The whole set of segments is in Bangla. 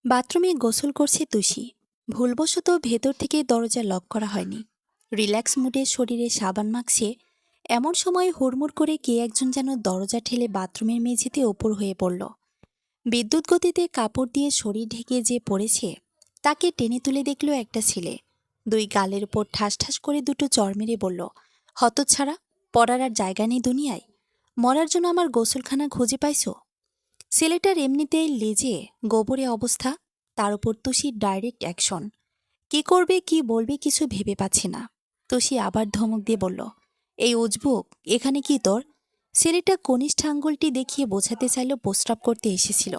বাথরুমে গোসল করছে তুষি। ভুলবশত ভেতর থেকে দরজা লক করা হয়নি। রিল্যাক্স মুডে শরীরে সাবান মাখছে। এমন সময় হুড়মুড় করে কে একজন যেন দরজা ঠেলে বাথরুমের মেঝেতে ওপর হয়ে পড়ল। বিদ্যুৎ গতিতে কাপড় দিয়ে শরীর ঢেকে যে পড়েছে, তাকে টেনে তুলে দেখল একটা ছেলে। দুই গালের উপর ঠাস ঠাস করে দুটো চড় মেরে বলল, হতচ্ছাড়া, পড়ার আর জায়গা নেই দুনিয়ায়। মরার জন্য আমার গোসলখানা খুঁজে পাইছো? ছেলেটার এমনিতেই লেজে গোবরে অবস্থা, তার উপর তুষির ডাইরেক্ট অ্যাকশন। কি করবে কি বলবে কিছু ভেবে পাচ্ছে না। তুষি আবার ধমক দিয়ে বলল, এই উজবুক, এখানে কি তোর? ছেলেটা কনিষ্ঠ আঙ্গুলটি দেখিয়ে বোঝাতে চাইল প্রস্রাব করতে এসেছিল।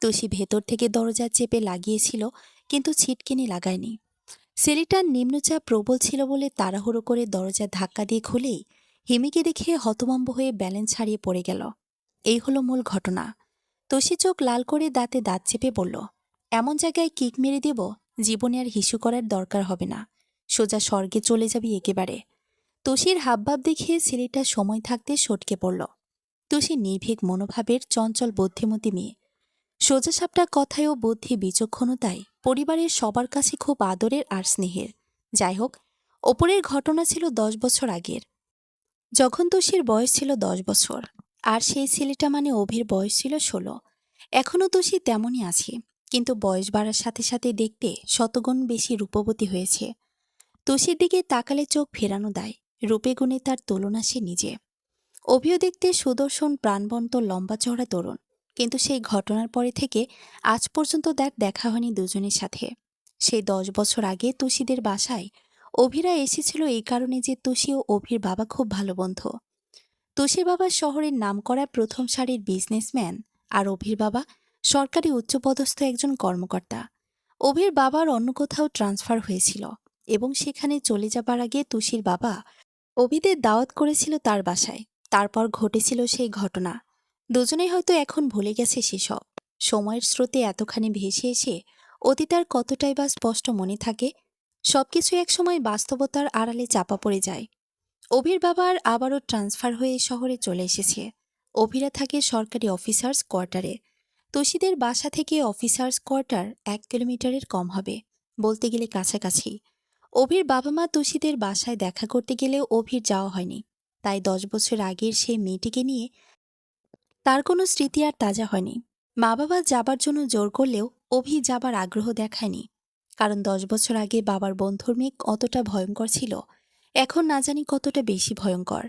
তুষি ভেতর থেকে দরজা চেপে লাগিয়েছিল, কিন্তু ছিটকিনি লাগায়নি। ছেলেটার নিম্নচাপ প্রবল ছিল বলে তাড়াহুড়ো করে দরজা ধাক্কা দিয়ে খুলেই হিমিকে দেখে হতভম্ব হয়ে ব্যালেন্স হারিয়ে পড়ে গেল। এই হলো মূল ঘটনা। তোষী চোখ লাল করে দাঁতে দাঁত চেপে বলল, এমন জায়গায় কিক মেরে দেব, জীবনে আর হিসু করার দরকার হবে না। সোজা স্বর্গে চলে যাবি একেবারে। তোষীর হাবভাব দেখিয়ে ছেলেটা সময় থাকতে সটকে পড়ল। তোষী নির্ভীক মনোভাবের চঞ্চল বুদ্ধিমতী মেয়ে। সোজাসাপটা কথায় ও বুদ্ধি বিচক্ষণতায় পরিবারের সবার কাছে খুব আদরের আর স্নেহের। যাই হোক, ওপরের ঘটনা ছিল 10 বছর আগের, যখন তোষীর বয়স ছিল 10 বছর। আর সেই ছেলেটা মানে অভির বয়স ছিল 16। এখনও তোষী তেমনই আছে, কিন্তু বয়স বাড়ার সাথে সাথে দেখতে শতগুণ বেশি রূপবতী হয়েছে। তোষীর দিকে তাকালে চোখ ফেরানো দেয়, রূপে গুণে তার তুলনা সে নিজে। অভিও দেখতে সুদর্শন, প্রাণবন্ত, লম্বা চওড়া তরুণ। কিন্তু সেই ঘটনার পরে থেকে আজ পর্যন্ত দেখা হয়নি দুজনের সাথে। সেই 10 বছর আগে তুষীদের বাসায় অভিরা এসেছিল এই কারণে যে তুষী ও অভির বাবা খুব ভালো বন্ধু। তুষীর বাবা শহরের নামকরা প্রথম সারির বিজনেসম্যান, আর অভির বাবা সরকারি উচ্চপদস্থ একজন কর্মকর্তা। অভির বাবার অন্য কোথাও ট্রান্সফার হয়েছিল, এবং সেখানে চলে যাবার আগে তুষীর বাবা অভিদের দাওয়াত করেছিল তার বাসায়। তারপর ঘটেছিল সেই ঘটনা। দুজনেই হয়তো এখন ভুলে গেছে সেসব। সময়ের স্রোতে এতখানি ভেসে এসে অতীত আর কতটাই বা স্পষ্ট মনে থাকে। সবকিছু একসময় বাস্তবতার আড়ালে চাপা পড়ে যায়। অভির বাবার আবারও ট্রান্সফার হয়ে শহরে চলে এসেছে। অভিরা থাকে সরকারি অফিসার্স কোয়ার্টারে। তোষীদের বাসা থেকে অফিসার্স কোয়ার্টার 1 কিলোমিটারের কম হবে, বলতে গেলে কাছাকাছি। অভির বাবা মা তোষীদের বাসায় দেখা করতে গেলেও অভির যাওয়া হয়নি। তাই 10 বছর আগের সেই মেয়েটিকে নিয়ে তার কোনো স্মৃতি আর তাজা হয়নি। মা বাবা যাবার জন্য জোর করলেও অভি যাবার আগ্রহ দেখায়নি। কারণ 10 বছর আগে বাবার বন্ধুর মেয়ে কতটা ভয়ঙ্কর ছিল, এখন না জানি কতটা বেশি ভয়ঙ্কর।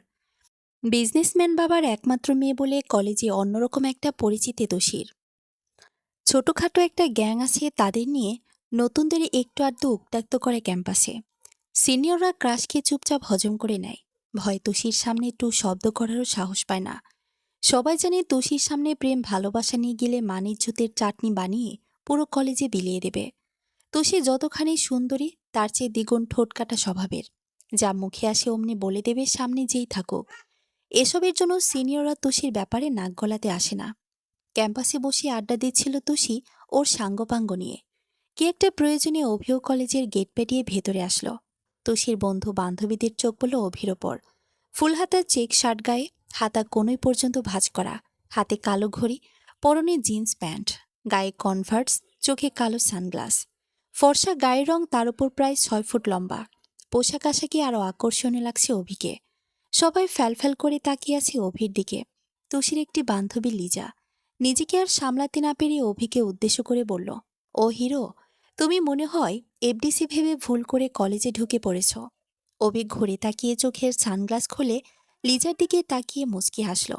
বিজনেসম্যান বাবার একমাত্র মেয়ে বলে কলেজে অন্যরকম একটা পরিচিতি তোষীর। ছোটখাটো একটা গ্যাং আছে, তাদের নিয়ে নতুনদের একটু আধটু উত্ত্যক্ত করে ক্যাম্পাসে। সিনিয়ররা ক্রাশ খেয়ে চুপচাপ হজম করে নেয়। ভয় তোষীর সামনে একটু শব্দ করারও সাহস পায় না। সবাই জানে তোষীর সামনে প্রেম ভালোবাসা নিয়ে গেলে মানিজ্যতের চাটনি বানিয়ে পুরো কলেজে বিলিয়ে দেবে। তোষী যতখানি সুন্দরী, তার চেয়ে দ্বিগুণ ঠোঁটকাটা স্বভাবের। যা মুখে আসে অমনি বলে দেবে, সামনে যেই থাকুক। এসবের জন্য সিনিয়ররা তোষীর ব্যাপারে নাক গলাতে আসে না। ক্যাম্পাসে বসে আড্ডা দিচ্ছিল তোষী ওর সাঙ্গপাঙ্গ নিয়ে। কি একটা প্রয়োজনে অভিও কলেজের গেট পেরিয়ে ভেতরে আসলো। তোষীর বন্ধু বান্ধবীদের চোখ পড়ল অভির ওপর। ফুলহাতার চেক শার্ট গায়ে, হাতা কোনোই পর্যন্ত ভাঁজ করা, হাতে কালো ঘড়ি, পরনে জিন্স প্যান্ট, গায়ে কনভার্টস, চোখে কালো সানগ্লাস। ফর্সা গায়ের রং, তার উপর প্রায় 6 ফুট লম্বা। পোশাক আশাকে আরও আকর্ষণীয় লাগছে অভিকে। সবাই ফ্যালফ্যাল করে তাকিয়ে আছে অভির দিকে। তোষীর একটি বান্ধবী লিজা নিজেকে আর সামলাতে না পেরে অভিকে উদ্দেশ্য করে বলল, ও হিরো, তুমি মনে হয় এফডিসি ভেবে ভুল করে কলেজে ঢুকে পড়েছ। অভি ঘুরে তাকিয়ে চোখের সানগ্লাস খুলে লিজার দিকে তাকিয়ে মুচকি হাসল।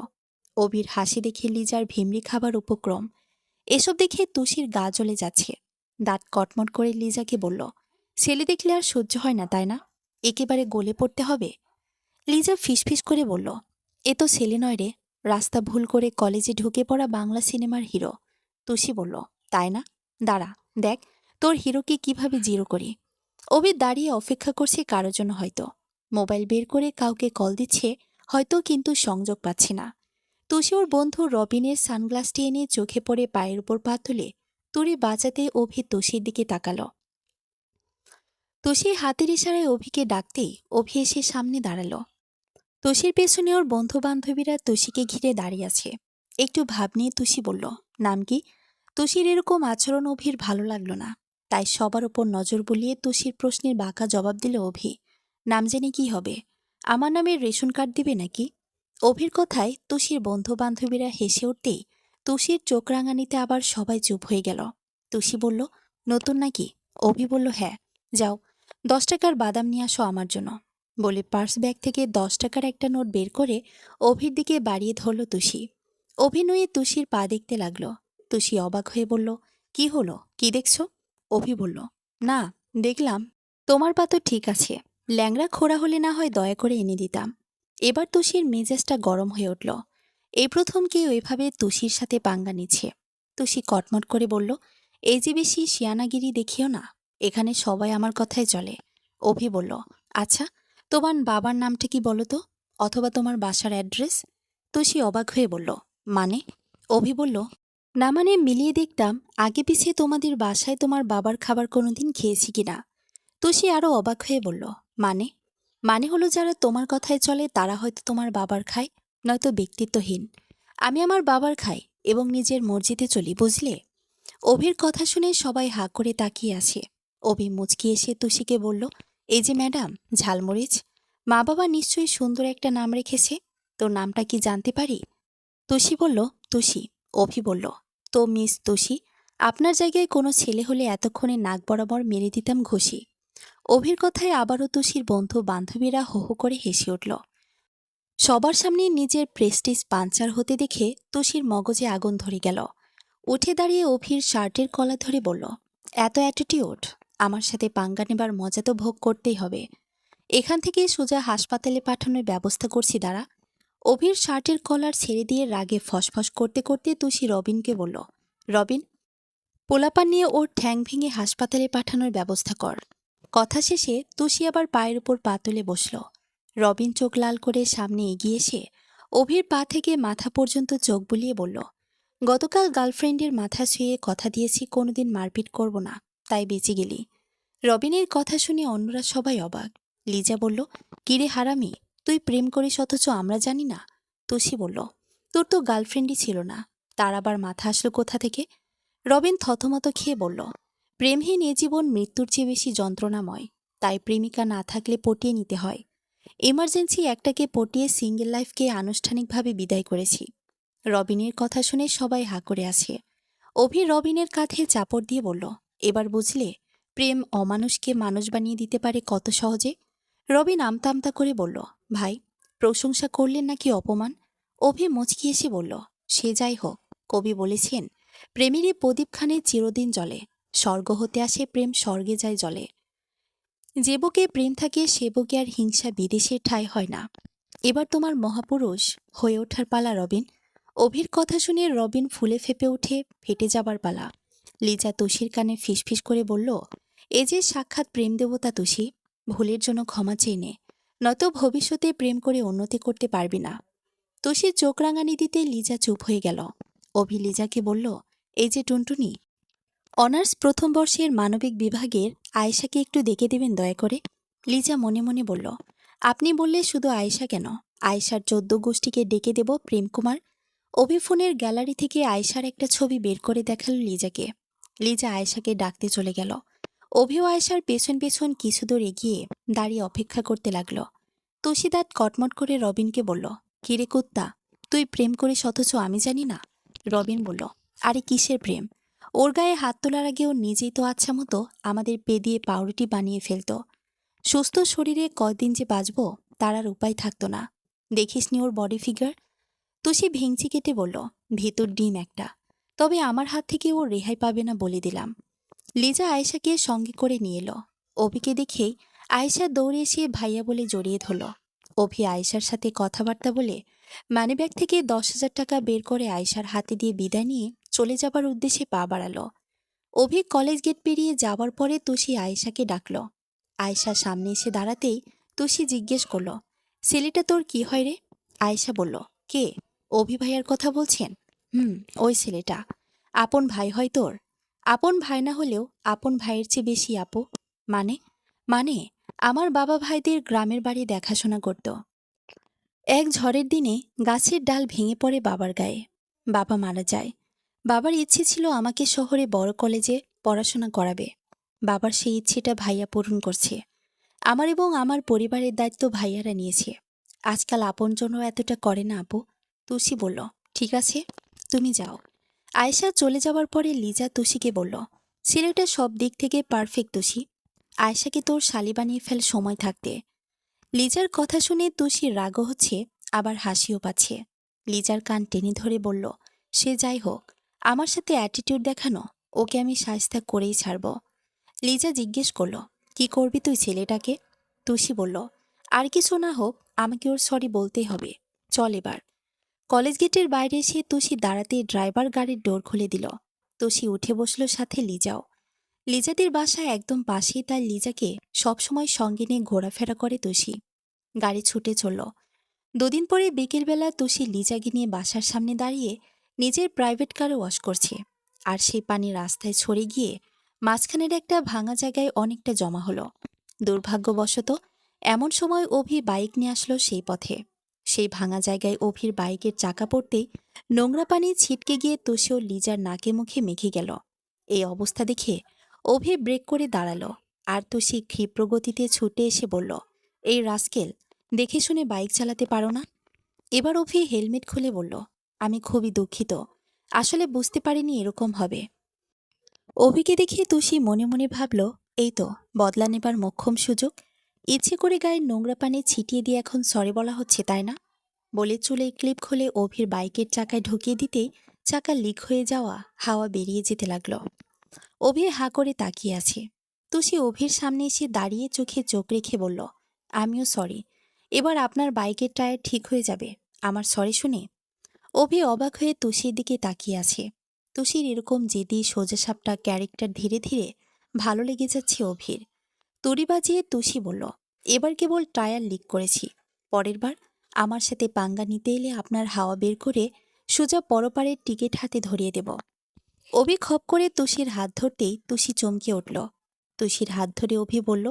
অভির হাসি দেখে লিজার ভিমড়ি খাবার উপক্রম। এসব দেখে তুষির গা জ্বলে যাচ্ছে। দাঁত কটমট করে লিজাকে বলল, ছেলে দেখলে আর সহ্য হয় না তাই না? একেবারে গলে পড়তে হবে। লিজা ফিসফিস করে বলল, এ তো ছেলে নয় রে, রাস্তা ভুল করে কলেজে ঢুকে পড়া বাংলা সিনেমার হিরো। তুষি বলল, তাই না? দাঁড়া, দেখ তোর হিরোকে কিভাবে জিরো করি। অভি দাঁড়িয়ে অপেক্ষা করছে কারো জন্য হয়তো। মোবাইল বের করে কাউকে কল দিচ্ছে হয়তো, কিন্তু সংযোগ পাচ্ছে না। তুষি ওর বন্ধু রবিনের সানগ্লাসটি এনে চোখে পড়ে পায়ের উপর পা তুলে তুড়ি বাজাতে অভি তুষির দিকে তাকালো। তুষি হাতের ইশারায় অভিকে ডাকতেই অভি এসে সামনে দাঁড়ালো। তুষির পেছনে ওর বন্ধু বান্ধবীরা তুষিকে ঘিরে দাঁড়িয়ে আছে। একটু ভাব নিয়ে তুষি বলল, নাম কি? তুষির এরকম আচরণ অভির ভালো লাগলো না। তাই সবার উপর নজর বুলিয়ে তুষির প্রশ্নের বাঁকা জবাব দিল অভি। নাম জেনে কি হবে? আমার নামের রেশন কার্ড দিবে নাকি? অভির কথায় তুষির বন্ধু বান্ধবীরা হেসে উঠতেই তুষির চোখ রাঙানিতে আবার সবাই চুপ হয়ে গেল। তুষি বলল, নতুন নাকি? অভি বলল, হ্যাঁ। যাও, 10 টাকার বাদাম নিয়ে আসো আমার জন্য। বলে পার্স ব্যাগ থেকে 10 টাকার একটা নোট বের করে অভির দিকে বাড়িয়ে ধরল তুষি। অভিনয়ে তুষির পা দেখতে লাগলো। তুষি অবাক হয়ে বলল, কি হলো, কি দেখছ? অভি বলল, না, দেখলাম তোমার পা তো ঠিক আছে, ল্যাংড়া খোড়া হলে না হয় দয়া করে এনে দিতাম। এবার তুষির মেজাজটা গরম হয়ে উঠল। এই প্রথম কেউ এভাবে তুষির সাথে পাঙ্গা নিচ্ছে। তুষি কটমট করে বলল, এই যে বেশি শিয়ানাগিরি দেখিও না, এখানে সবাই আমার কথাই চলে। অভি বলল, আচ্ছা, তোমার বাবার নামটা কি বলো তো, অথবা তোমার বাসার অ্যাড্রেস? তুষি অবাক হয়ে বলল, মানে? অভি বলল, না মানে মিলিয়ে দেখতাম আগে পিছিয়ে তোমাদের বাসায় তোমার বাবার খাবার কোনোদিন খেয়েছি কিনা। তুষি আরও অবাক হয়ে বলল, মানে? মানে হলো যারা তোমার কথায় চলে তারা হয়তো তোমার বাবার খায়, নয়তো ব্যক্তিত্বহীন। আমি আমার বাবার খাই এবং নিজের মর্জিতে চলি, বুঝলে? অভির কথা শুনে সবাই হাঁ করে তাকিয়ে আছে। অভি মুচকি এসে তুষিকে বলল, এই যে ম্যাডাম, ঝালমরিচ, মা বাবা নিশ্চয়ই সুন্দর একটা নাম রেখেছে, তোর নামটা কি জানতে পারি? তুষি বলল, তুষি। অভি বলল, তো মিস তুষি, আপনার জায়গায় কোনো ছেলে হলে এতক্ষণে নাক বরাবর মেরে দিতাম ঘষি। অভির কথায় আবারও তুষির বন্ধু বান্ধবীরা হো হো করে হেসে উঠল। সবার সামনে নিজের প্রেস্টিজ পাঞ্চার হতে দেখে তুষির মগজে আগুন ধরে গেল। উঠে দাঁড়িয়ে অভির শার্টের কলা ধরে বলল, এত অ্যাটিটিউড, আমার সাথে পাঙ্গা নেবার মজা তো ভোগ করতেই হবে। এখান থেকে সোজা হাসপাতালে পাঠানোর ব্যবস্থা করছি, দাঁড়া। অভির শার্টের কলার ছেড়ে দিয়ে রাগে ফসফস করতে করতে তুষি রবিনকে বলল, রবিন, পোলাপান নিয়ে ওর ঠ্যাং ভেঙে হাসপাতালে পাঠানোর ব্যবস্থা কর। কথা শেষে তুষি আবার পায়ের উপর পা তুলে বসল। রবিন চোখ লাল করে সামনে এগিয়ে এসে অভির পা থেকে মাথা পর্যন্ত চোখ বুলিয়ে বলল, গতকাল গার্লফ্রেন্ডের মাথা ছুঁয়ে কথা দিয়েছি কোনোদিন মারপিট করব না, তাই বেঁচে গেলি। রবিনের কথা শুনে অন্যরা সবাই অবাক। লিজা বলল, কিরে হারামি, তুই প্রেম করিস অথচ আমরা জানি না? তুষি বলল, তোর তো গার্লফ্রেন্ডই ছিল না, তার আবার মাথা আসলো কোথা থেকে? রবিন থতমত খেয়ে বলল, প্রেমহীন এ জীবন মৃত্যুর চেয়ে বেশি যন্ত্রণাময়, তাই প্রেমিকা না থাকলে পটিয়ে নিতে হয়। এমার্জেন্সি একটাকে পটিয়ে সিঙ্গেল লাইফকে আনুষ্ঠানিকভাবে বিদায় করেছি। রবিনের কথা শুনে সবাই হাঁ করে আছে। অভি রবিনের কাঁধে চাপড় দিয়ে বলল, এবার বুঝলে প্রেম অমানুষকে মানুষ বানিয়ে দিতে পারে কত সহজে? রবিন আমতা আমতা করে বলল, ভাই, প্রশংসা করলেন নাকি অপমান? অভি মুচকি এসে বলল, সে যাই হোক, কবি বলেছেন, প্রেমেরই প্রদীপখানে চিরদিন জ্বলে, স্বর্গ হতে আসে প্রেম স্বর্গে যায় জ্বলে। যে বুকে প্রেম থাকে সে বুকে আর হিংসা বিদেশের ঠাঁই হয় না। এবার তোমার মহাপুরুষ হয়ে ওঠার পালা, রবিন। অভির কথা শুনে রবিন ফুলে ফেপে উঠে ফেটে যাবার পালা। লিজা তুষির কানে ফিসফিস করে বলল, এ যে সাক্ষাৎ প্রেম দেবতা তুষি, ভুলের জন্য ক্ষমা চেয়ে নে, নয়তো ভবিষ্যতে প্রেম করে উন্নতি করতে পারবি না। তুষির চোখ রাঙানি দিতে লিজা চুপ হয়ে গেল। অভি লিজাকে বলল, এই যে টুনটুনি, অনার্স প্রথম বর্ষের মানবিক বিভাগের আয়েশাকে একটু দেখে দেবেন দয়া করে। লিজা মনে মনে বলল, আপনি বললে শুধু আয়েশা কেন, আয়েশার 14 গোষ্ঠীকে ডেকে দেব প্রেমকুমার। অভি ফোনের গ্যালারি থেকে আয়েশার একটা ছবি বের করে দেখাল লিজাকে। লিজা আয়েশাকে ডাকতে চলে গেল। অভিও আয়েশার পেছন পেছন কিছু দূর এগিয়ে দাঁড়িয়ে অপেক্ষা করতে লাগল। তুষিদাত কটমট করে রবিনকে বলল, কিরে কুত্তা, তুই প্রেম করিস অথচ আমি জানি না? রবিন বলল, আরে কিসের প্রেম, ওর গায়ে হাত তোলার আগে ও নিজেই তো আচ্ছা মতো আমাদের পে দিয়ে পাউরুটি বানিয়ে ফেলত। সুস্থ শরীরে কয়দিন যে বাঁচব তার আর উপায় থাকতো না। দেখিসনি ওর বডি ফিগার? তুষি ভেঙচি কেটে বলল, ভেতর ডিম একটা, তবে আমার হাত থেকে ও রেহাই পাবে না বলে দিলাম। লিজা আয়েশাকে সঙ্গে করে নিয়ে এলো। অভিকে দেখেই আয়েশা দৌড়ে এসে ভাইয়া বলে জড়িয়ে ধরল। অভি আয়েশার সাথে কথাবার্তা বলে মানিব্যাগ থেকে 10,000 টাকা বের করে আয়েশার হাতে দিয়ে বিদায় নিয়ে চলে যাবার উদ্দেশ্যে পা বাড়ালো। অভি কলেজ গেট পেরিয়ে যাবার পরে তুষি আয়েশাকে ডাকল। আয়েশা সামনে এসে দাঁড়াতেই তুষি জিজ্ঞেস করল, ছেলেটা তোর কি হয় রে? আয়েশা বলল, কে? অভি ভাইয়ার কথা বলছেন? ওই ছেলেটা। আপন ভাই হয় তোর? আপন ভাই না হলেও আপন ভাইয়ের চেয়ে বেশি আপু। মানে? মানে আমার বাবা ভাইদের গ্রামের বাড়ি দেখাশোনা করত। এক ঝড়ের দিনে গাছের ডাল ভেঙে পড়ে বাবার গায়ে। বাবা মারা যায়। বাবার ইচ্ছে ছিল আমাকে শহরে বড় কলেজে পড়াশোনা করাবে। বাবার সেই ইচ্ছেটা ভাইয়া পূরণ করছে। আমার এবং আমার পরিবারের দায়িত্ব ভাইয়ারা নিয়েছে। আজকাল আপনজনও এতটা করে না আপু। তুষি বলল, ঠিক আছে, তুমি যাও। আয়েশা চলে যাওয়ার পরে লিজা তুষিকে বলল, ছেলেটা সব দিক থেকে পারফেক্ট তুষি। আয়েশাকে তোর শালি বানিয়ে ফেল সময় থাকতে। লিজার কথা শুনে তুষির রাগও হচ্ছে, আবার হাসিও পাচ্ছে। লিজার কান টেনে ধরে বলল, সে যাই হোক, আমার সাথে অ্যাটিটিউড দেখানো, ওকে আমি শায়েস্তা করেই ছাড়ব। লিজা জিজ্ঞেস করল, কি করবি তুই ছেলেটাকে? তুষি বলল, আর কিছু না হোক, আমাকে ওর সরি বলতেই হবে। চল এবার। কলেজ গেটের বাইরে এসে তুষি দাঁড়াতে ড্রাইভার গাড়ির ডোর খুলে দিল। তুষি উঠে বসল, সাথে লিজাও। লিজাদের বাসা একদম পাশেই, তাই লিজাকে সবসময় সঙ্গে নিয়ে ঘোরাফেরা করে তুষি। গাড়ি ছুটে চলল। দুদিন পরে বিকেলবেলা তুষি লিজাকে নিয়ে বাসার সামনে দাঁড়িয়ে নিজের প্রাইভেট কারে ওয়াশ করছে। আর সেই পানি রাস্তায় ছড়ে গিয়ে মাঝখানের একটা ভাঙা জায়গায় অনেকটা জমা হলো। দুর্ভাগ্যবশত এমন সময় অভি বাইক নিয়ে আসলো সেই পথে। সেই ভাঙা জায়গায় অভির বাইকের চাকা পড়তেই নোংরা পানি ছিটকে গিয়ে তুষি ও লিজার নাকে মুখে মেখে গেল। এই অবস্থা দেখে অভি ব্রেক করে দাঁড়ালো। আর তুষি ক্ষিপ্র গতিতে ছুটে এসে বলল, এই রাস্কেল, দেখে শুনে বাইক চালাতে পারো না? এবার অভি হেলমেট খুলে বলল, আমি খুবই দুঃখিত, আসলে বুঝতে পারিনি এরকম হবে। অভিকে দেখে তুষি মনে মনে ভাবল, এই তো বদলা নেবার মোক্ষম সুযোগ। ইচ্ছে করে গায়ের নোংরা পানি ছিটিয়ে দিয়ে এখন সরি বলা হচ্ছে, তাই না? বলে চুলে ক্লিপ খুলে অভির বাইকের চাকায় ঢুকিয়ে দিতেই চাকা লিক হয়ে যাওয়া হাওয়া বেরিয়ে যেতে লাগলো। অভি হাঁ করে তাকিয়ে আছে। তুষি অভির সামনে এসে দাঁড়িয়ে চোখে চোখ রেখে বলল, আমিও সরি। এবার আপনার বাইকের টায়ার ঠিক হয়ে যাবে আমার সরি শুনে। অভি অবাক হয়ে তুষির দিকে তাকিয়ে আছে। তুষির এরকম জেদি সোজাসাপটা ক্যারেক্টার ধীরে ধীরে ভালো লেগে যাচ্ছে অভির। তুড়ি বাজিয়ে তুষি বলল, এবার কেবল টায়ার লিক করেছি, পরের বার আমার সাথে পাঙ্গা নিতে এলে আপনার হাওয়া বের করে সোজা পরপারের টিকিট হাতে ধরিয়ে দেব। অভি খপ করে তুষির হাত ধরতেই তুষি চমকে উঠল। তুষির হাত ধরে অভি বলল,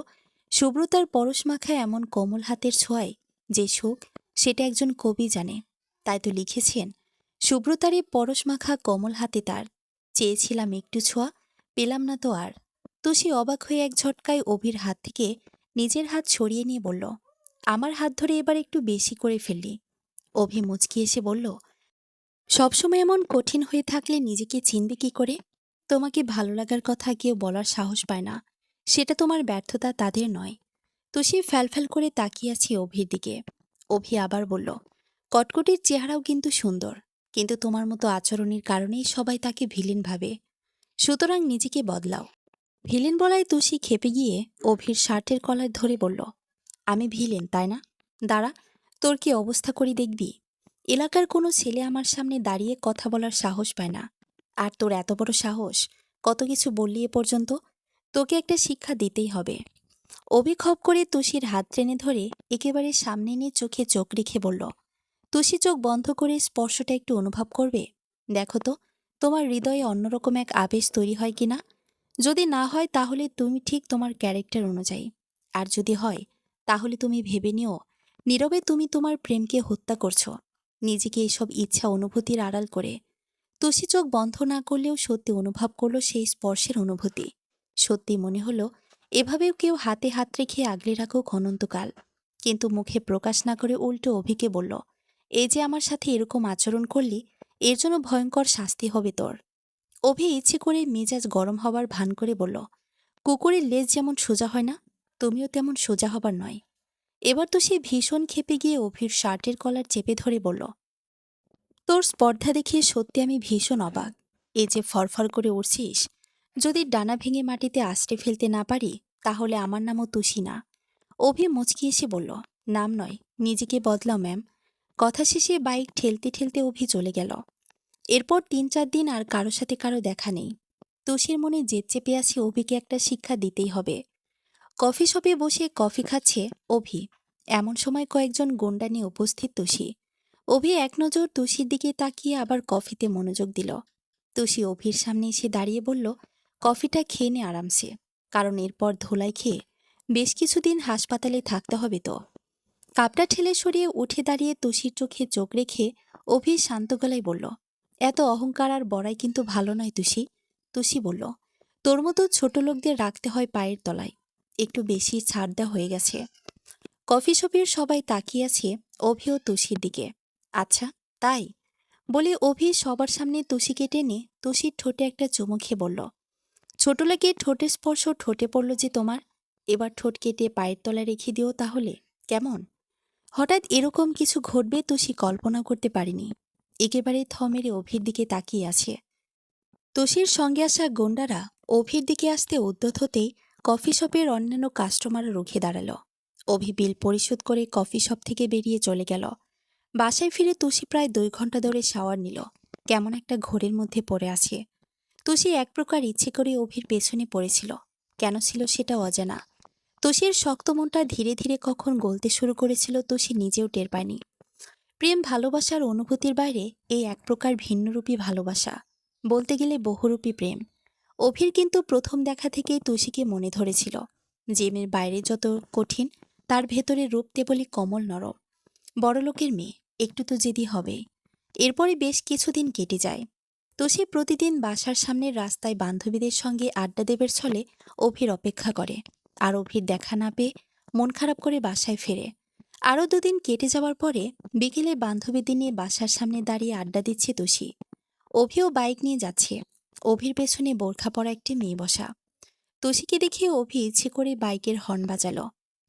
সুব্রতার পরশ মাখা এমন কোমল হাতের ছোঁয়ায় যে সুখ, সেটা একজন কবি জানে। তাই তো লিখেছেন, সুব্রতার এই পরশ মাখা কোমল হাতে তার, চেয়েছিলাম একটু ছোঁয়া, পেলাম না তো আর। তুষি অবাক হয়ে এক ঝটকায় অভির হাত থেকে নিজের হাত সরিয়ে নিয়ে বলল, আমার হাত ধরে এবার একটু বেশি করে ফেললি। অভি মুচকি এসে বলল, সবসময় এমন কঠিন হয়ে থাকলে নিজেকে চিনবে কি করে? তোমাকে ভালো লাগার কথা কেউ বলার সাহস পায় না, সেটা তোমার ব্যর্থতা, তাদের নয়। তুষি ফ্যালফ্যাল করে তাকিয়ে আছে অভির দিকে। অভি আবার বলল, কটকটির চেহারাও কিন্তু সুন্দর, কিন্তু তোমার মতো আচরণের কারণেই সবাই তাকে ভিলেন ভাবে। সুতরাং নিজেকে বদলাও। ভিলেন বলায় তুষি খেপে গিয়ে অভির শার্টের কলার ধরে বলল, আমি ভিলেন তাই না? দাঁড়া, তোর কি অবস্থা করি দেখবি। এলাকার কোনো ছেলে আমার সামনে দাঁড়িয়ে কথা বলার সাহস পায় না। আর তোর এত বড় সাহস, কত কিছু বললি এ পর্যন্ত। তোকে একটা শিক্ষা দিতেই হবে। অভিক্ষোভ করে তুষির হাত টেনে ধরে একেবারে সামনে নিয়ে চোখে চোখ রেখে বলল, তুষি চোখ বন্ধ করে স্পর্শটা একটু অনুভব করবে। দেখো তো তোমার হৃদয়ে অন্যরকম এক আবেশ তৈরি হয় কিনা। যদি না হয় তাহলে তুমি ঠিক তোমার ক্যারেক্টার অনুযায়ী, আর যদি হয় তাহলে তুমি ভেবে নিও নীরবে তুমি তোমার প্রেমকে হত্যা করছো, নিজেকে এইসব ইচ্ছা অনুভূতির আড়াল করে। তুষি চোখ বন্ধ না করলেও সত্যি অনুভব করল সেই স্পর্শের অনুভূতি। সত্যি মনে হলো এভাবেও কেউ হাতে হাত রেখে আগলে রাখুক অনন্তকাল। কিন্তু মুখে প্রকাশ না করে উল্টো অভিকে বলল, এই যে আমার সাথে এরকম আচরণ করলি, এর জন্য ভয়ঙ্কর শাস্তি হবে তোর। অভি ইচ্ছে করে মেজাজ গরম হবার ভান করে বলল, কুকুরের লেজ যেমন সোজা হয় না, তুমিও তেমন সোজা হবার নয়। এবার তো সে ভীষণ ক্ষেপে গিয়ে অভির শার্টের কলার চেপে ধরে বলল, তোর স্পর্ধা দেখে সত্যি আমি ভীষণ অবাক। এই যে ফরফর করে উড়ছিস, যদি ডানা ভেঙে মাটিতে আছড়ে ফেলতে না পারি তাহলে আমার নামও তুষি না। অভি মুচকি এসে বলল, নাম নয়, নিজেকে বদলাও ম্যাম। কথা শেষে বাইক ঠেলতে ঠেলতে অভি চলে গেল। এরপর ৩-৪ দিন আর কারো সাথে কারো দেখা নেই। তুষির মনে জেদ চেপে আছে অভিকে একটা শিক্ষা দিতেই হবে। কফি শপে বসে কফি খাচ্ছে অভি। এমন সময় কয়েকজন গুন্ডা নিয়ে উপস্থিত তুষি। অভি এক নজর তুষির দিকে তাকিয়ে আবার কফিতে মনোযোগ দিল। তুষি অভির সামনে এসে দাঁড়িয়ে বলল, কফিটা খেয়ে নে আরামসে, কারণ এরপর ধোলাই খেয়ে বেশ কিছুদিন হাসপাতালে থাকতে হবে তো। কাপটা ঠেলে সরিয়ে উঠে দাঁড়িয়ে তুষির চোখে চোখ রেখে অভি শান্ত গলায় বলল, এত অহংকার আর বড়াই কিন্তু ভালো নয় তুষি। তুষি বলল, তোর মতো ছোট লোকদের রাখতে হয় পায়ের তলায়। একটু বেশি ছাড় দেওয়া হয়ে গেছে। কফি শপের সবাই তাকিয়ে আছে অভি ও তুষির দিকে। আচ্ছা, তাই বলে অভি সবার সামনে তুষিকে টেনে তুষির ঠোঁটে একটা চুমু খেয়ে বলল, ছোট লোকে ঠোঁটের স্পর্শ ঠোঁটে পড়ল যে তোমার। এবার ঠোঁট কেটে পায়ের তলায় রেখে দিও তাহলে, কেমন? হঠাৎ এরকম কিছু ঘটবে তুষি কল্পনা করতে পারেনি। একেবারে থ মেরে অভির দিকে তাকিয়ে আছে। তুষির সঙ্গে আসা গুন্ডারা অভির দিকে আসতে উদ্যত হতেই কফি শপের অন্যান্য কাস্টমাররা রুখে দাঁড়াল। অভি বিল পরিশোধ করে কফি শপ থেকে বেরিয়ে চলে গেল। বাসায় ফিরে তুষি প্রায় 2 ঘন্টা ধরে শাওয়ার নিল। কেমন একটা ঘোরের মধ্যে পড়ে আছে। তুষি এক প্রকার ইচ্ছে করে অভির পেছনে পড়েছিল। কেন ছিল সেটা অজানা। তুষির শক্ত মনটা ধীরে ধীরে কখন গলতে শুরু করেছিল তুষি নিজেও টের পায়নি। প্রেম ভালোবাসার অনুভূতির বাইরে এই এক প্রকার ভিন্নরূপী ভালোবাসা, বলতে গেলে বহুরূপী প্রেম। অভির কিন্তু প্রথম দেখা থেকেই তুষিকে মনে ধরেছিল। যে মেয়ের বাইরে যত কঠিন, তার ভেতরে রূপ কেবলই কমল নরম। বড়লোকের মেয়ে, একটু তো জেদি হবে। এরপরে বেশ কিছুদিন কেটে যায়। তুষি প্রতিদিন বাসার সামনের রাস্তায় বান্ধবীদের সঙ্গে আড্ডা দেবের ছলে অভির অপেক্ষা করে। আর অভির দেখা না পেয়ে মন খারাপ করে বাসায় ফেরে। আরও 2 দিন কেটে যাওয়ার পরে বিকেলে বান্ধবীদের নিয়ে বাসার সামনে দাঁড়িয়ে আড্ডা দিচ্ছে তুষি। অভিও বাইক নিয়ে যাচ্ছে। অভির পেছনে বোরখা পরা একটি মেয়ে বসা। তুষিকে দেখে অভি ইচ্ছে করে বাইকের হর্ন বাজালো।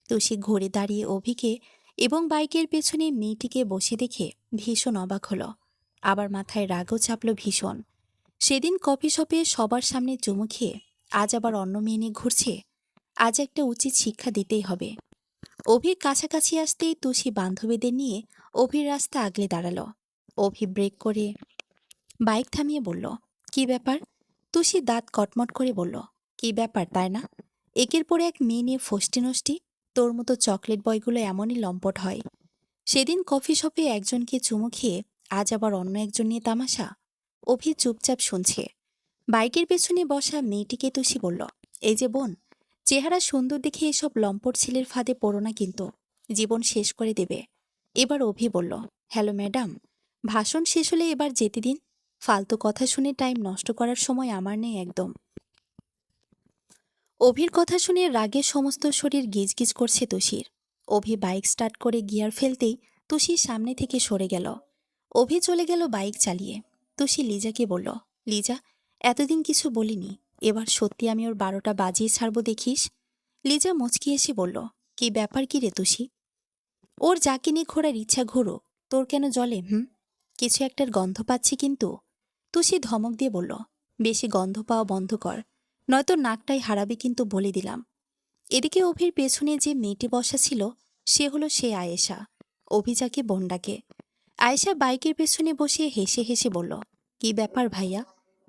তুষি ঘুরে দাঁড়িয়ে অভিকে এবং বাইকের পেছনে মেয়েটিকে বসে দেখে ভীষণ অবাক হলো। আবার মাথায় রাগও চাপল ভীষণ। সেদিন কফি শপে সবার সামনে চুমু খেয়ে আজ আবার অন্য মেয়ে নিয়ে ঘুরছে। আজ একটা উচিত শিক্ষা দিতেই হবে। অভির কাছাকাছি আসতেই তুষি বান্ধবীদের নিয়ে অভির রাস্তা আগলে দাঁড়ালো। অভি ব্রেক করে বাইক থামিয়ে বলল, কি ব্যাপার? তুষি দাঁত কটমট করে বলল, কি ব্যাপার তাই না? একের পর এক মেয়ে নিয়ে ফষ্টি নষ্টি। তোর মতো চকলেট বয়গুলো এমনই লম্পট হয়। সেদিন কফি শপে একজনকে চুমু খেয়ে আজ আবার অন্য একজন নিয়ে তামাশা। অভি চুপচাপ শুনছে। বাইকের পেছনে বসা মেয়েটিকে তুষি বলল, এই যে বোন, চেহারা সুন্দর দেখে এসব লম্পট ছেলের ফাঁদে পড়ো না কিন্তু, জীবন শেষ করে দেবে। এবার অভি বলল, হ্যালো ম্যাডাম, ভাষণ শেষ হলে এবার যেতে দিন। ফালতু কথা শুনে টাইম নষ্ট করার সময় আমার নেই একদম। অভির কথা শুনে রাগে সমস্ত শরীর গিজগিজ করছে তুষির। অভি বাইক স্টার্ট করে গিয়ার ফেলতেই তুষি সামনে থেকে সরে গেল। অভি চলে গেল বাইক চালিয়ে। তুষি লিজাকে বলল, লিজা, এতদিন কিছু বলিনি, এবার সত্যি আমি ওর 12টা বাজিয়ে ছাড়বো দেখিস। লিজা মুচকি এসে বলল, কি ব্যাপার কি রে তুষি? ওর যাকে নিয়ে ঘোরার ইচ্ছা ঘোরো, তোর কেন জলে? কিছু একটার গন্ধ পাচ্ছি কিন্তু। তুষি ধমক দিয়ে বলল, বেশি গন্ধ পাওয়া বন্ধ কর, নয়তো নাকটাই হারাবি কিন্তু বলে দিলাম। এদিকে অভির পেছনে যে মেয়েটি বসা ছিল সে হলো সে আয়েশা। অভি যাকে বোন ডাকে। আয়েশা বাইকের পেছনে বসে হেসে হেসে বলল, কি ব্যাপার ভাইয়া?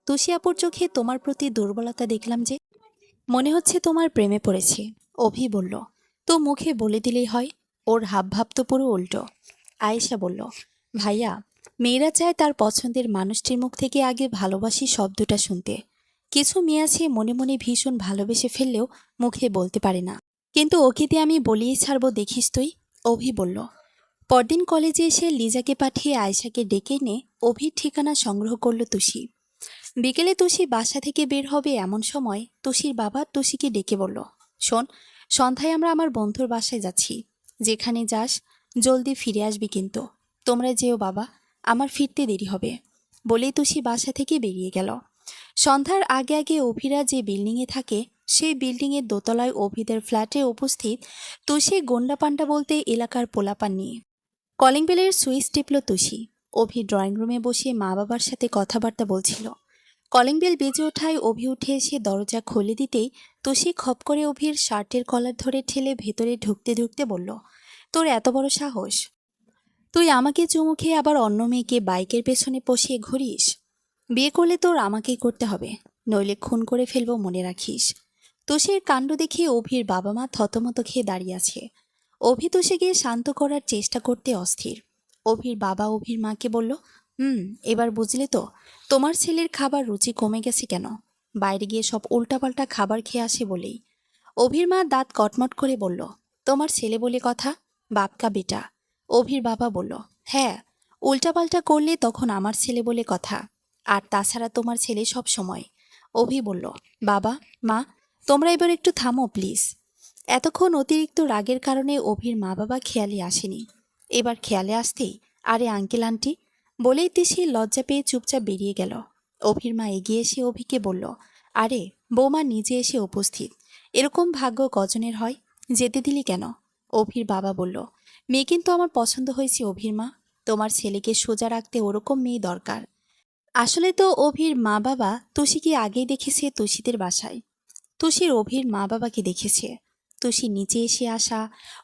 তুষি আপুর চোখে তোমার প্রতি দুর্বলতা দেখলাম যে, মনে হচ্ছে তোমার প্রেমে পড়েছে। অভি বলল, তো মুখে বলে দিলেই হয়, ওর হাবভাব তো পুরো উল্টো। আয়েশা বলল, ভাইয়া, মেয়েরা চায় তার পছন্দের মানুষটির মুখ থেকে আগে ভালোবাসি শব্দটা শুনতে। কিছু মেয়ে আছে মনে মনে ভীষণ ভালোবেসে ফেললেও মুখে বলতে পারে না, কিন্তু ওকে দিয়ে আমি বলিয়ে ছাড়বো দেখিস তুই। অভি বলল। পরদিন কলেজে এসে লিজাকে পাঠিয়ে আয়েশাকে ডেকে এনে অভির ঠিকানা সংগ্রহ করল তুষি। বিকেলে তুষি বাসা থেকে বের হবে এমন সময় তুষির বাবা তুষিকে ডেকে বলল, শোন, সন্ধ্যায় আমরা আমার বন্ধুর বাসায় যাচ্ছি। যেখানে যাস জলদি ফিরে আসবি কিন্তু। তোমরা যেও বাবা, আমার ফিরতে দেরি হবে। বলেই তুষি বাসা থেকে বেরিয়ে গেল। সন্ধ্যার আগে আগে অভিরা যে বিল্ডিংয়ে থাকে সেই বিল্ডিংয়ের দোতলায় অভিদের ফ্ল্যাটে উপস্থিত তুষি গন্ডাপান্ডা বলতে এলাকার পোলাপান নিয়ে। কলিং বেলের সুইচ টিপল তুষি। অভি ড্রয়িং রুমে বসে মা বাবার সাথে কথাবার্তা বলছিল। কলিং বেল বেজে ওঠায় অভি উঠে এসে দরজা খুলে দিতেই তুষি খপ করে অভির শার্টের কলার ধরে ঠেলে ভেতরে ঢুকতে ঢুকতে বলল, তোর এত বড় সাহস? তুই আমাকে চুমু খেয়ে আবার অন্য মেয়েকে বাইকের পেছনে বসিয়ে ঘুরিস? বিয়ে করলে তোর আমাকেই করতে হবে, নইলে খুন করে ফেলবো মনে রাখিস। তুষির কাণ্ড দেখে অভির বাবা মা থতমত খেয়ে দাঁড়িয়ে আছে। অভি তুষিকে শান্ত করার চেষ্টা করতে অস্থির। অভির বাবা অভির মাকে বলল, এবার বুঝলে তো তোমার ছেলের খাবার রুচি কমে গেছে কেন? বাইরে গিয়ে সব উল্টাপাল্টা খাবার খেয়ে আসে বলেই। অভির মা দাঁত কটমট করে বলল, তোমার ছেলে বলে কথা, বাপকা বেটা। অভির বাবা বলল, হ্যাঁ, উল্টাপাল্টা করলে তখন আমার ছেলে বলে কথা। আর তাছাড়া তোমার ছেলে সব সময়। অভি বলল, বাবা, মা, তোমরা এবার একটু থামো প্লিজ। এতক্ষণ অতিরিক্ত রাগের কারণে অভির মা বাবা খেয়ালে আসেনি। এবার খেয়ালে আসতেই, আরে আঙ্কেল আন্টি বলেই তিশি লজ্জা পেয়ে চুপচাপ বেরিয়ে গেল। অভির মা এগিয়ে এসে অভিকে বলল, আরে বৌমা নিজে এসে উপস্থিত, এরকম ভাগ্য কজনের হয়, যেতে দিলি কেন? অভির বাবা বলল, মেয়ে কিন্তু আমার পছন্দ হয়েছে অভির মা, তোমার ছেলেকে সোজা রাখতে ওরকম মেয়ে দরকার। আসলে তো অভির মা বাবা তুষিকে আগেই দেখেছে তুষিদের বাসায়। তুষির অভির মা বাবাকে দেখেছে। তুষি নিচে এসে আসা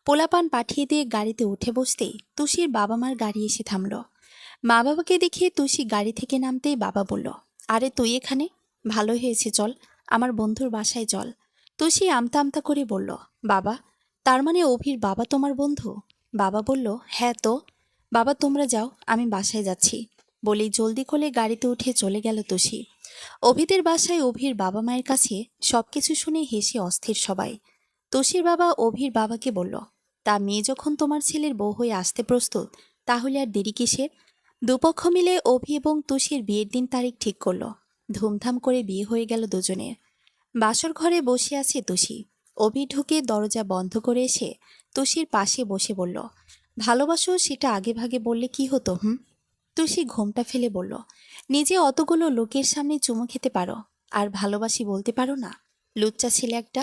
পোলাপান পাঠিয়ে দিয়ে গাড়িতে উঠে বসতেই তুষির বাবা মার গাড়ি এসে থামল। মা বাবাকে দেখে তুষি গাড়ি থেকে নামতেই বাবা বলল, আরে তুই এখানে? ভালো হয়েছে, চল আমার বন্ধুর বাসায় চল। তুষি আমতা আমতা করে বলল, বাবা, তার মানে অভির বাবা তোমার বন্ধু? বাবা বলল, হ্যাঁ তো। বাবা তোমরা যাও, আমি বাসায় যাচ্ছি বলেই জলদি করে গাড়িতে উঠে চলে গেল তুষি। অভিদের বাসায় অভির বাবা মায়ের কাছে সবকিছু শুনে হেসে অস্থির সবাই। তুষির বাবা অভির বাবাকে বলল, তা মেয়ে যখন তোমার ছেলের বউ হয়ে আসতে প্রস্তুত, তাহলে আর দেরি কিসের? দুপক্ষ মিলে অভি এবং তুষির বিয়ের দিন তারিখ ঠিক করলো। ধুমধাম করে বিয়ে হয়ে গেল দুজনের। বাসর ঘরে বসে আছে তুষি। অভি ঢুকে দরজা বন্ধ করে এসে তুষির পাশে বসে বলল, ভালোবাসো সেটা আগে ভাগে বললে কি হতো? তুষি ঘোমটা ফেলে বলল, নিজে অতগুলো লোকের সামনে চুমু খেতে পারো, আর ভালোবাসি বলতে পারো না? লুচ্চা ছেলে একটা।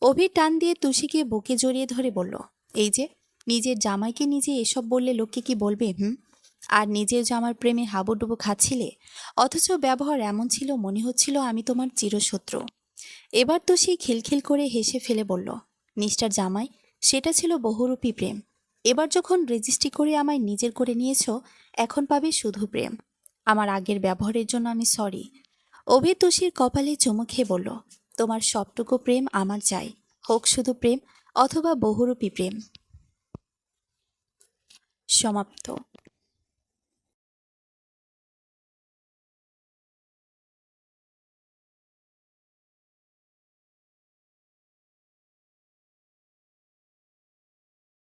অভি টান দিয়ে তুষিকে বুকে জড়িয়ে ধরে বলল, এই যে নিজের জামাইকে নিজে এসব বললে লোককে কি বলবে? আর নিজের জামার প্রেমে হাবুডুবু খাচ্ছিলে, অথচ ব্যবহার এমন ছিল মনে হচ্ছিল আমি তোমার চিরশত্রু। এবার তুষি খিলখিল করে হেসে ফেলে বলল, মিস্টার জামাই, সেটা ছিল বহুরূপী প্রেম। এবার যখন রেজিস্ট্রি করে আমায় নিজের করে নিয়েছো, এখন পাবে শুধু প্রেম। আমার আগের ব্যবহারের জন্য আমি সরি। অভি তুষির কপালে চুমু খেয়ে বলল, তোমার সবটুকু প্রেম আমার চাই, হোক শুধু প্রেম অথবা বহুরূপী প্রেম। সমাপ্ত।